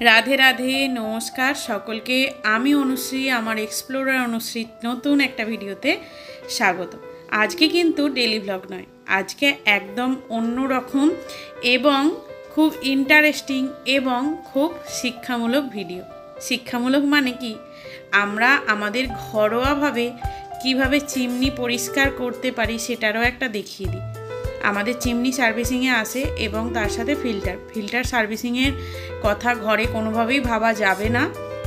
রাধে রাধে, নমস্কার সকলকে। আমি অনুশ্রী, আমার এক্সপ্লোরার অনুশ্রী নতুন একটা ভিডিওতে স্বাগত। আজকে কিন্তু ডেলি ব্লগ নয়, আজকে একদম অন্য রকম এবং খুব ইন্টারেস্টিং এবং খুব শিক্ষামূলক ভিডিও। শিক্ষামূলক মানে কি, আমরা আমাদের ঘরোয়াভাবে কিভাবে চিমনি পরিষ্কার করতে পারি সেটারও একটা দেখিয়ে দিই। আমাদের চিমনি সার্ভিসিংয়ে আসে এবং তার সাথে ফিল্টার সার্ভিসিংয়ের কথা ঘরে কোনোভাবেই ভাবা যাবে না,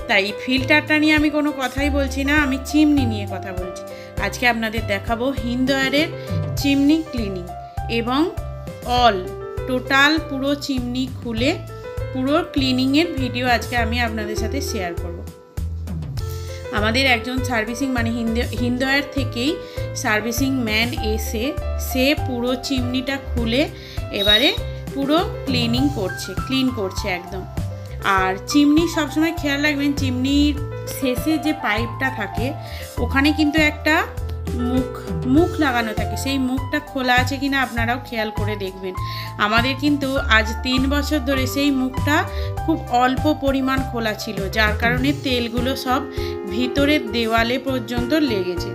তাই ফিল্টারটা নিয়ে আমি কোনো কথাই বলছি না, আমি চিমনি নিয়ে কথা বলছি। আজকে আপনাদের দেখাবো হিন্দওয়্যারের চিমনি ক্লিনিং এবং টোটাল পুরো চিমনি খুলে পুরো ক্লিনিংয়ের ভিডিও আজকে আমি আপনাদের সাথে শেয়ার করব। আমাদের একজন সার্ভিসিং মানে হিন্দওয়্যার থেকেই সার্ভিসিং ম্যান এসে সে পুরো চিমনিটা খুলে এবারে পুরো ক্লিন করছে একদম। আর চিমনি সবসময় খেয়াল রাখবেন, চিমনির শেষে যে পাইপটা থাকে ওখানে কিন্তু একটা মুখ লাগানো থাকে, সেই মুখটা খোলা আছে কিনা আপনারাও খেয়াল করে দেখবেন। আমাদের কিন্তু আজ 3 বছর ধরে সেই মুখটা খুব অল্প পরিমাণ খোলা ছিল, যার কারণে তেলগুলো সব ভিতরের দেওয়ালে পর্যন্ত লেগেছে।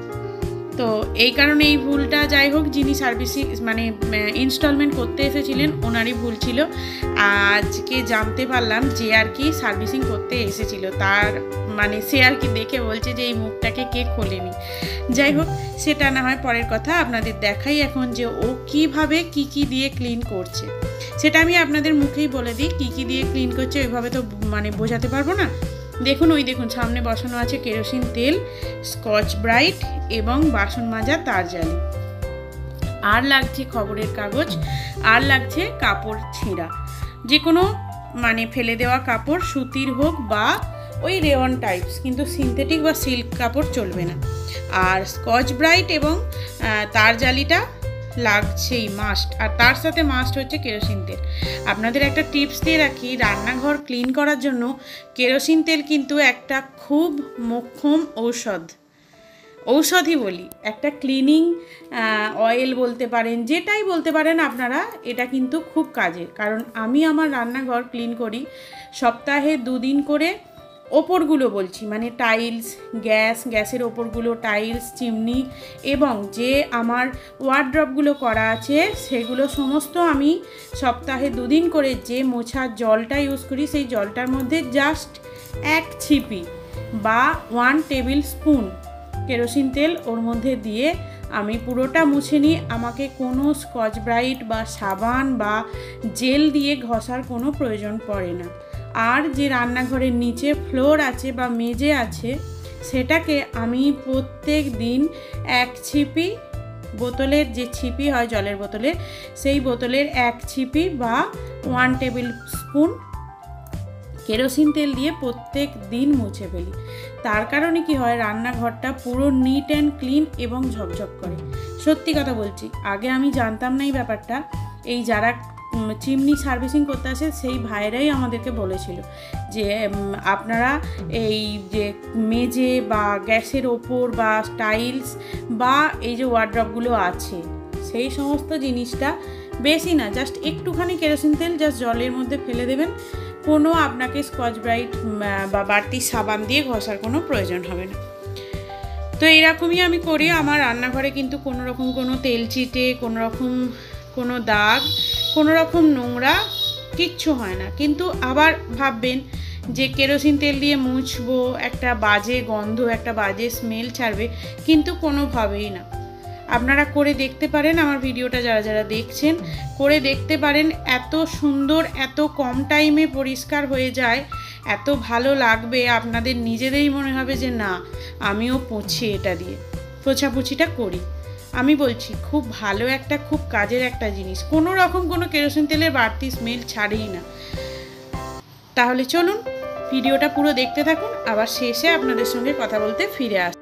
তো এই কারণে এই ভুলটা, যাই হোক, যিনি সার্ভিসিং মানে ইনস্টলমেন্ট করতে এসেছিলেন ওনারই ভুল ছিল। আজকে জানতে পারলাম যে আর কি সার্ভিসিং করতে এসেছিল, তার মানে সে আর কি দেখে বলছে যে এই মুখটাকে কে খোলেনি। যাই হোক, সেটা না হয় পরের কথা, আপনাদের দেখাই এখন যে ও কিভাবে কি দিয়ে ক্লিন করছে। সেটা আমি আপনাদের মুখেই বলে দিই, কি দিয়ে ক্লিন করছে, ওইভাবে তো মানে বোঝাতে পারবো না। দেখুন, দেখুন সামনে বসানো আছে কেরোসিন তেল, স্কচ ব্রাইট এবং বাসন মাজা তার জালি, আর লাগছে খবরের কাগজ, আর লাগছে কাপড় ছেঁড়া, যে কোনো মানে ফেলে দেওয়া কাপড়, সুতির হোক বা ওই রেওয়ান টাইপস, কিন্তু সিনথেটিক বা সিল্ক কাপড় চলবে না। আর স্কচ ব্রাইট এবং তার জালিটা লাগছেই মাস্ট, আর তার সাথে মাস্ট হচ্ছে কেরোসিন তেল। আপনাদের একটা টিপস দিয়ে রাখি, রান্নাঘর ক্লিন করার জন্য কেরোসিন তেল কিন্তু একটা খুব মোক্ষম ঔষধই বলি, একটা ক্লিনিং অয়েল বলতে পারেন, যেটাই বলতে পারেন আপনারা, এটা কিন্তু খুব কাজের। কারণ আমি আমার রান্নাঘর ক্লিন করি সপ্তাহে 2 দিন করে। ওপরগুলো বলছি, মানে টাইলস, গ্যাসের ওপরগুলো, টাইলস, চিমনি এবং যে আমার ওয়ার্ড্রপগুলো করা আছে সেগুলো সমস্ত আমি সপ্তাহে 2 দিন করে যে মোছার জলটা ইউজ করি, সেই জলটার মধ্যে জাস্ট 1 ছিপি বা 1 টেবিল স্পুন কেরোসিন তেল ওর মধ্যে দিয়ে আমি পুরোটা মুছে নিই। আমাকে কোনো স্কচ ব্রাইট বা সাবান বা জেল দিয়ে ঘষার কোনো প্রয়োজন পড়ে না। আর যে রান্নাঘরের নিচে ফ্লোর আছে বা মেঝে আছে, সেটাকে আমি প্রত্যেক দিন 1 ছিপি, বোতলের যে ছিপি হয় জলের বোতলের, সেই বোতলের 1 ছিপি বা 1 টেবিল স্পুন কেরোসিন তেল দিয়ে প্রত্যেক দিন মুছে ফেলি। তার কারণে কি হয়, রান্নাঘরটা পুরো নিট অ্যান্ড ক্লিন এবং ঝকঝক করে। সত্যি কথা বলছি, আগে আমি জানতাম না এই ব্যাপারটা। এই যারা চিমনি সার্ভিসিং করতে আসে সেই ভাইরাই আমাদেরকে বলেছিল যে আপনারা এই যে মেঝে বা গ্যাসের ওপর বা টাইলস বা এই যে ওয়ার্ড্রপগুলো আছে, সেই সমস্ত জিনিসটা বেশি না, জাস্ট একটুখানি কেরোসিন তেল জাস্ট জলের মধ্যে ফেলে দেবেন, কোনো আপনাকে স্কচ ব্রাইট বা বাড়তি সাবান দিয়ে ঘষার কোনো প্রয়োজন হবে না। তো এইরকমই আমি করি। আমার রান্নাঘরে কিন্তু কোনো রকম কোনো তেল চিটে, কোনো দাগ, কোনো রকম নোংরা কিচ্ছু হয় না। কিন্তু আবার ভাববেন যে কেরোসিন তেল দিয়ে মুছবো, একটা বাজে গন্ধ, একটা বাজে স্মেল ছাড়বে, কিন্তু কোনোভাবেই না। আপনারা করে দেখতে পারেন, আমার ভিডিওটা যারা দেখছেন করে দেখতে পারেন, এত সুন্দর, এত কম টাইমে পরিষ্কার হয়ে যায়, এত ভালো লাগবে, আপনাদের নিজেদেরই মনে হবে যে না, আমিও পুছি, এটা দিয়ে পোছাপুছিটা করি। আমি বলছি খুব ভালো একটা, খুব কাজের একটা জিনিস, কোনো রকম কোনো কেরোসিন তেলের বাড়তি স্মেল ছাড়েই না। তাহলে চলুন ভিডিওটা পুরো দেখতে থাকুন, আবার শেষে আপনাদের সঙ্গে কথা বলতে ফিরে আসি।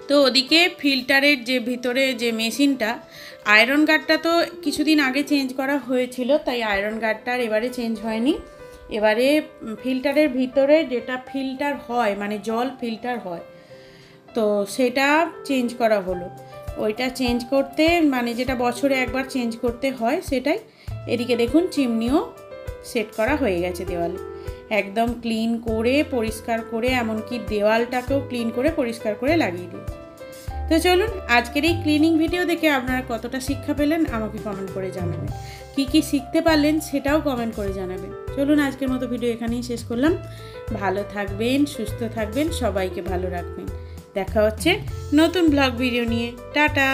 তো ওদিকে ফিল্টারের যে ভিতরে যে মেশিনটা, আয়রন গার্ডটা তো কিছুদিন আগে চেঞ্জ করা হয়েছিল, তাই আয়রন গার্ডটা আর এবারে চেঞ্জ হয়নি। এবারে ফিল্টারের ভিতরে যেটা ফিল্টার হয়, মানে জল ফিল্টার হয়, তো সেটা চেঞ্জ করা হলো। ওইটা চেঞ্জ করতে, মানে যেটা বছরে একবার চেঞ্জ করতে হয় সেটাই। এদিকে দেখুন চিমনিও সেট করা হয়ে গেছে দেওয়ালে, একদম ক্লিন করে পরিষ্কার করে, এমনকি দেওয়ালটাকেও ক্লিন করে পরিষ্কার করে লাগিয়ে দিই। তো চলুন, আজকের এই ক্লিনিং ভিডিও দেখে আপনারা কতটা শিক্ষা পেলেন আমাকে কমেন্ট করে জানাবেন, কি শিখতে পারলেন সেটাও কমেন্ট করে জানাবেন। চলুন, আজকের মতো ভিডিও এখানেই শেষ করলাম। ভালো থাকবেন, সুস্থ থাকবেন, সবাইকে ভালো রাখবেন। দেখা হচ্ছে নতুন ব্লগ ভিডিও নিয়ে। টাটা।